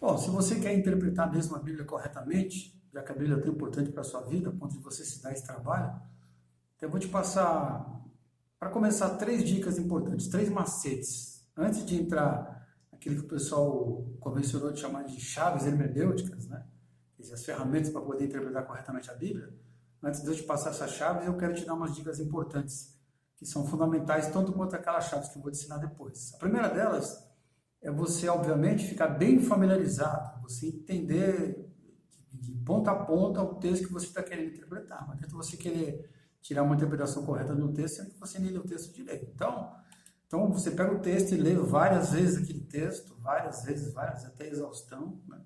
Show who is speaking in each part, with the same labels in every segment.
Speaker 1: Bom, se você quer interpretar mesmo a Bíblia corretamente, já que a Bíblia é tão importante para a sua vida, a ponto de você se dar esse trabalho, então eu vou te passar, para começar, 3 dicas importantes, 3 macetes. Antes de entrar naquilo que o pessoal convencionou de chamar de chaves hermenêuticas, né? As ferramentas para poder interpretar corretamente a Bíblia, antes de eu te passar essas chaves, eu quero te dar umas dicas importantes, que são fundamentais, tanto quanto aquelas chaves que eu vou te ensinar depois. A primeira delas é você, obviamente, ficar bem familiarizado, você entender de ponta a ponta o texto que você está querendo interpretar. Não adianta você querer tirar uma interpretação correta de um texto, sendo que você nem lê o texto direito. Então você pega o texto e lê várias vezes aquele texto, várias vezes, até exaustão, né?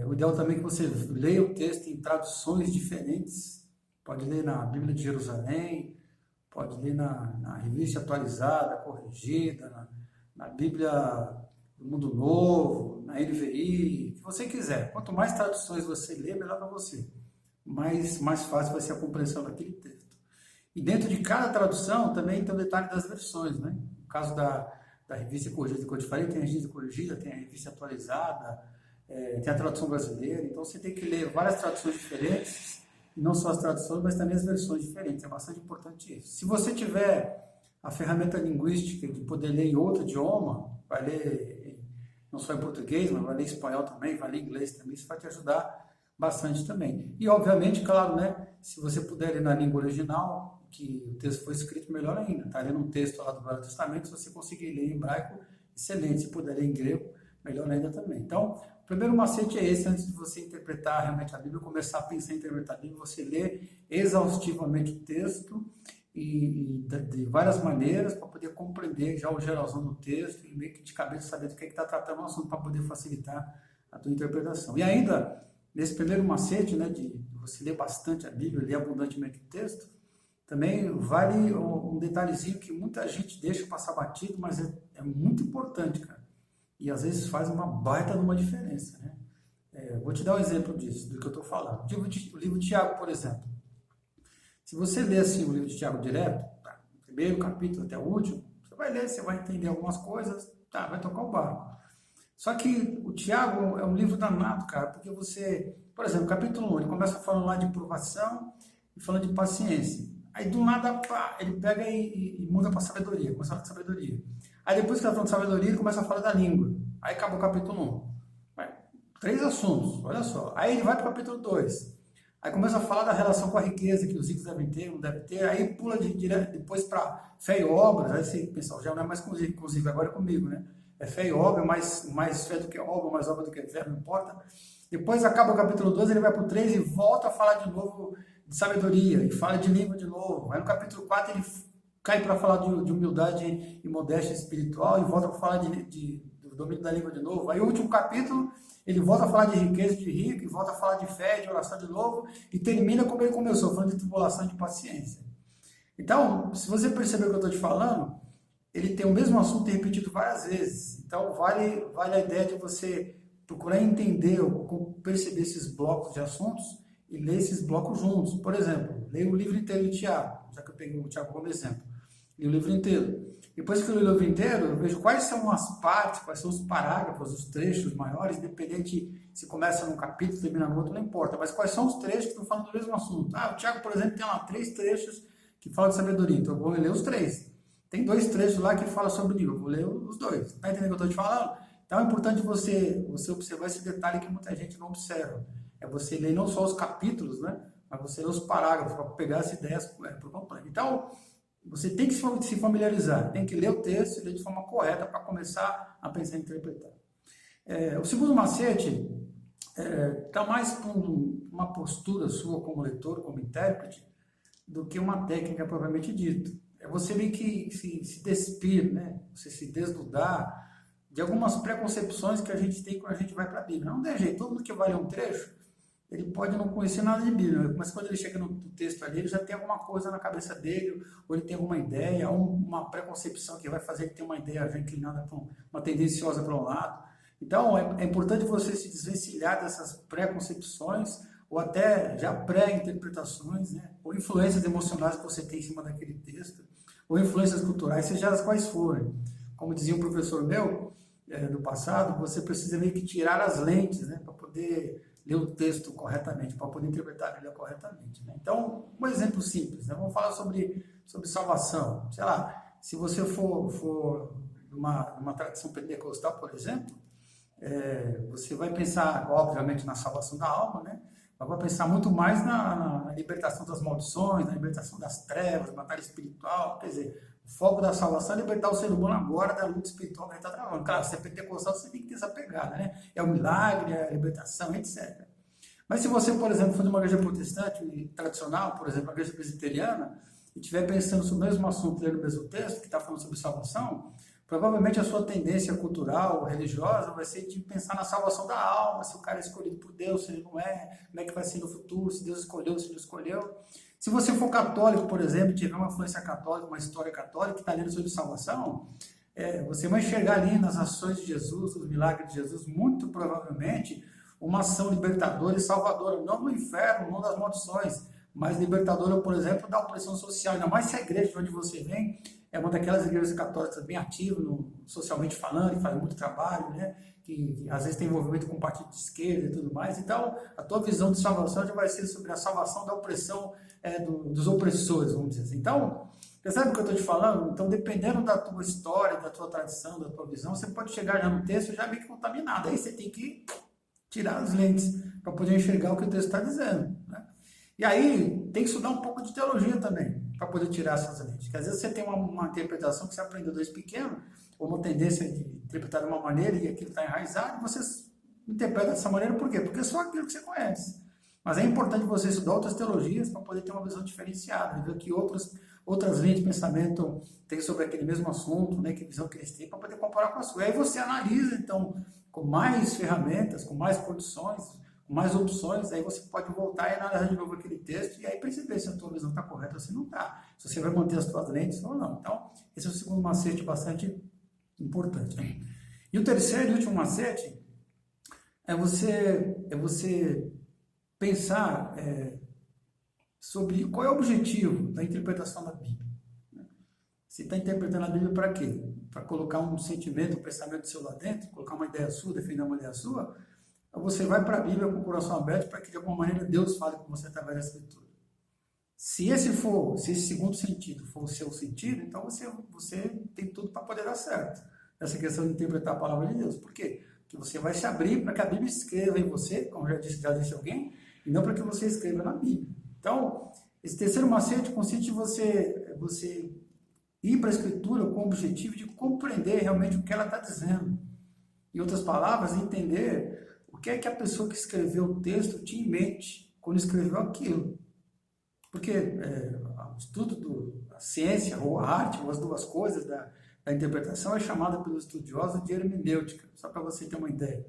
Speaker 1: O ideal também é que você leia o texto em traduções diferentes. Pode ler na Bíblia de Jerusalém, pode ler na Revista Atualizada, Corrigida, na Bíblia do Mundo Novo, na NVI, o que você quiser. Quanto mais traduções você ler, melhor para você. Mais fácil vai ser a compreensão daquele texto. E dentro de cada tradução também tem o detalhe das versões, né? No caso da Revista Corrigida, que eu te falei, tem a Revista Corrigida, tem a Revista Atualizada, tem a tradução brasileira. Então você tem que ler várias traduções diferentes, e não só as traduções, mas também as versões diferentes. É bastante importante isso. Se você tiver a ferramenta linguística de poder ler em outro idioma, vai ler não só em português, mas vai ler em espanhol também, vai ler em inglês também, isso vai te ajudar bastante também. E, obviamente, claro, né, se você puder ler na língua original, que o texto foi escrito, melhor ainda. Está lendo um texto lá do Velho Testamento, se você conseguir ler em hebraico, excelente. Se puder ler em grego, melhor ainda também. Então, o primeiro macete é esse, antes de você interpretar realmente a Bíblia, começar a pensar em interpretar a Bíblia, você lê exaustivamente o texto, e de várias maneiras, para poder compreender já o geralzão do texto e meio que de cabeça saber do que está tratando o assunto, para poder facilitar a tua interpretação. E ainda, nesse primeiro macete, né, de você ler bastante a Bíblia, ler abundantemente o texto, também vale um detalhezinho que muita gente deixa passar batido, mas é muito importante, cara. E às vezes faz uma baita de uma diferença, né? Vou te dar um exemplo disso, do que eu estou falando. O livro de Tiago, por exemplo. Se você ler assim, o livro de Tiago direto, tá, primeiro capítulo até o último, você vai ler, você vai entender algumas coisas, tá, vai tocar o barco. Só que o Tiago é um livro danado, cara, porque você, por exemplo, capítulo 1, ele começa falando lá de provação e falando de paciência. Aí do nada, pá, ele pega e muda para sabedoria, começa a falar de sabedoria. Aí depois que ele está falando de sabedoria, ele começa a falar da língua. Aí acaba o capítulo 1. 3 assuntos, olha só. Aí ele vai para o capítulo 2. Aí começa a falar da relação com a riqueza, que os ricos devem ter, não devem ter. Aí pula depois para fé e obras. Aí você, pessoal, já não é mais inclusive agora é comigo, né? É fé e obra, mais fé do que obra, mais obra do que fé, não importa. Depois acaba o capítulo 2, ele vai para o 3 e volta a falar de novo de sabedoria, e fala de língua de novo. Aí no capítulo 4 ele cai para falar de humildade e modéstia espiritual e volta para falar do domínio da língua de novo. Aí o último capítulo ele volta a falar de riqueza de rico, e volta a falar de fé, de oração de novo, e termina como ele começou, falando de tribulação e de paciência. Então, se você perceber o que eu estou te falando, ele tem o mesmo assunto repetido várias vezes. Então, vale a ideia de você procurar entender, ou perceber esses blocos de assuntos e ler esses blocos juntos. Por exemplo, leia o livro inteiro de Tiago, já que eu peguei o Tiago como exemplo. Leia o livro inteiro. Depois que eu leio o livro inteiro, eu vejo quais são as partes, quais são os parágrafos, os trechos maiores, independente se começa num capítulo, termina no outro, não importa. Mas quais são os trechos que estão falando do mesmo assunto. O Tiago, por exemplo, tem lá 3 trechos que falam de sabedoria, então eu vou ler os 3. Tem 2 trechos lá que falam sobre nível, eu vou ler os 2. Está entendendo o que eu estou te falando? Então é importante você observar esse detalhe que muita gente não observa. É você ler não só os capítulos, né, mas você ler os parágrafos para pegar as ideias por completo. Então, você tem que se familiarizar, tem que ler o texto e ler de forma correta para começar a pensar em interpretar. O segundo macete está mais para uma postura sua como leitor, como intérprete, do que uma técnica propriamente dita. É você meio que se despir, né? Você se desnudar de algumas preconcepções que a gente tem quando a gente vai para a Bíblia. Não tem jeito, todo mundo que vai ler um trecho, ele pode não conhecer nada de Bíblia, mas quando ele chega no texto ali, ele já tem alguma coisa na cabeça dele, ou ele tem alguma ideia, ou uma preconcepção que vai fazer ele ter uma ideia já inclinada para uma tendenciosa para um lado. Então, é importante você se desvencilhar dessas preconcepções, ou até já pré-interpretações, né? Ou influências emocionais que você tem em cima daquele texto, ou influências culturais, seja as quais forem. Como dizia um professor meu, do passado, você precisa meio que tirar as lentes, né, para poder ler o texto corretamente, para poder interpretar a Bíblia corretamente. Né? Então, um exemplo simples, né? Vamos falar sobre salvação. Sei lá, se você for numa tradição pentecostal, por exemplo, você vai pensar, obviamente, na salvação da alma, né? Mas vai pensar muito mais na libertação das maldições, na libertação das trevas, batalha espiritual. Quer dizer, o foco da salvação é libertar o ser humano agora da luta espiritual que ele está travando. Claro, se é pentecostal, você tem que ter essa pegada, né? É o milagre, é a libertação, etc. Mas se você, por exemplo, for de uma igreja protestante tradicional, por exemplo, a igreja presbiteriana, e estiver pensando sobre o mesmo assunto, lendo o mesmo texto, que está falando sobre salvação, provavelmente a sua tendência cultural, religiosa, vai ser de pensar na salvação da alma, se o cara é escolhido por Deus, se ele não é, como é que vai ser no futuro, se Deus escolheu, se não escolheu. Se você for católico, por exemplo, tiver uma influência católica, uma história católica, que está lendo sobre salvação, você vai enxergar ali nas ações de Jesus, os milagres de Jesus, muito provavelmente, uma ação libertadora e salvadora, não do inferno, não das maldições, mas libertadora, por exemplo, da opressão social. Ainda mais se a igreja de onde você vem é uma daquelas igrejas católicas bem ativas, socialmente falando, que faz muito trabalho, né? Que às vezes tem envolvimento com o partido de esquerda e tudo mais. Então, a tua visão de salvação já vai ser sobre a salvação da opressão dos opressores, vamos dizer assim. Então, percebe o que eu estou te falando? Então, dependendo da tua história, da tua tradição, da tua visão, você pode chegar já no texto já meio que contaminado. Aí você tem que tirar as lentes para poder enxergar o que o texto está dizendo, né? E aí, tem que estudar um pouco de teologia também, para poder tirar essas lentes. Porque às vezes você tem uma interpretação que você aprendeu desde pequeno, ou uma tendência de interpretar de uma maneira e aquilo está enraizado, e você interpreta dessa maneira por quê? Porque é só aquilo que você conhece. Mas é importante você estudar outras teologias para poder ter uma visão diferenciada, ver que outras linhas de pensamento tem sobre aquele mesmo assunto, né, que visão que eles têm, para poder comparar com a sua. E aí você analisa, então, com mais ferramentas, com mais condições, com mais opções, aí você pode voltar e analisar de novo aquele texto e aí perceber se a tua visão está correta ou se não está. Se você vai manter as suas lentes ou não. Então, esse é o segundo macete bastante importante. E o terceiro e último macete é você pensar sobre qual é o objetivo da interpretação da Bíblia. Você está interpretando a Bíblia para quê? Para colocar um sentimento, um pensamento seu lá dentro, colocar uma ideia sua, defender uma ideia sua? Ou você vai para a Bíblia com o coração aberto para que de alguma maneira Deus fale com você através da Escritura? Se esse segundo sentido for o seu sentido, então você tem tudo para poder dar certo. Essa questão de interpretar a palavra de Deus. Por quê? Porque você vai se abrir para que a Bíblia escreva em você, como já disse alguém, e não para que você escreva na Bíblia. Então, esse terceiro macete consiste em você ir para a Escritura com o objetivo de compreender realmente o que ela está dizendo. Em outras palavras, entender o que é que a pessoa que escreveu o texto tinha em mente quando escreveu aquilo. Porque o estudo da ciência ou a arte, ou as duas coisas da interpretação, é chamada pelos estudiosos de hermenêutica, só para você ter uma ideia.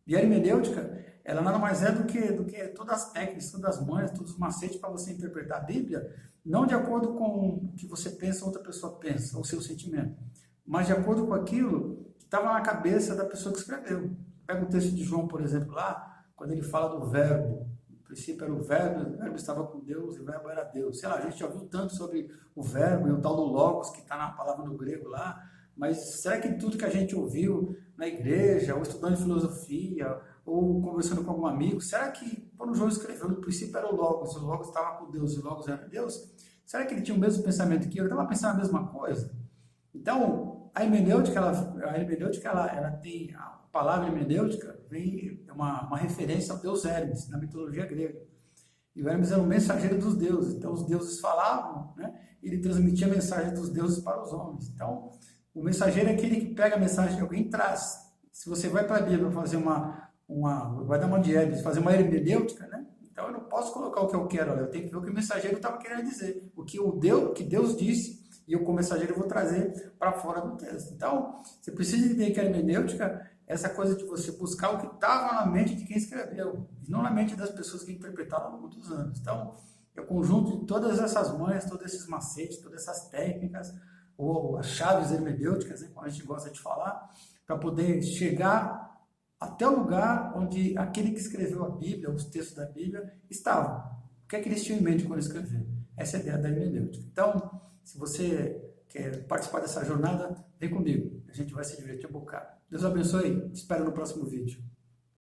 Speaker 1: E a hermenêutica, ela nada mais é do que todas as técnicas, todas as manhas, todos os macetes para você interpretar a Bíblia, não de acordo com o que você pensa ou outra pessoa pensa, ou o seu sentimento, mas de acordo com aquilo que estava na cabeça da pessoa que escreveu. Pega o texto de João, por exemplo, lá, quando ele fala do verbo. No princípio era o verbo estava com Deus, e o verbo era Deus. Sei lá, a gente já ouviu tanto sobre o verbo e o tal do logos, que está na palavra no grego lá, mas será que tudo que a gente ouviu na igreja, ou estudando filosofia, ou conversando com algum amigo, será que, quando João escreveu, no princípio era o logos estava com Deus, e o logos era Deus, será que ele tinha o mesmo pensamento que eu? Ele estava pensando a mesma coisa? Então, a hermenêutica, ela tem... A palavra hermenêutica é uma referência ao deus Hermes, na mitologia grega. E o Hermes era um mensageiro dos deuses. Então, os deuses falavam, né? Ele transmitia a mensagem dos deuses para os homens. Então, o mensageiro é aquele que pega a mensagem de alguém e traz. Se você vai para a Bíblia fazer vai dar uma de Hermes, fazer uma hermenêutica, né? Então, eu não posso colocar o que eu quero, eu tenho que ver o que o mensageiro estava querendo dizer. O que Deus disse, e eu, como mensageiro, eu vou trazer para fora do texto. Então, você precisa entender que a hermenêutica essa coisa de você buscar o que estava na mente de quem escreveu, e não na mente das pessoas que interpretaram ao longo dos anos. Então, é o conjunto de todas essas manhas, todos esses macetes, todas essas técnicas, ou as chaves hermenêuticas, né, como a gente gosta de falar, para poder chegar até o lugar onde aquele que escreveu a Bíblia, os textos da Bíblia, estavam. O que é que eles tinham em mente quando escreveram? Essa é a ideia da hermenêutica. Então, se você quer participar dessa jornada, vem comigo. A gente vai se divertir um bocado. Deus abençoe. Te espero no próximo vídeo.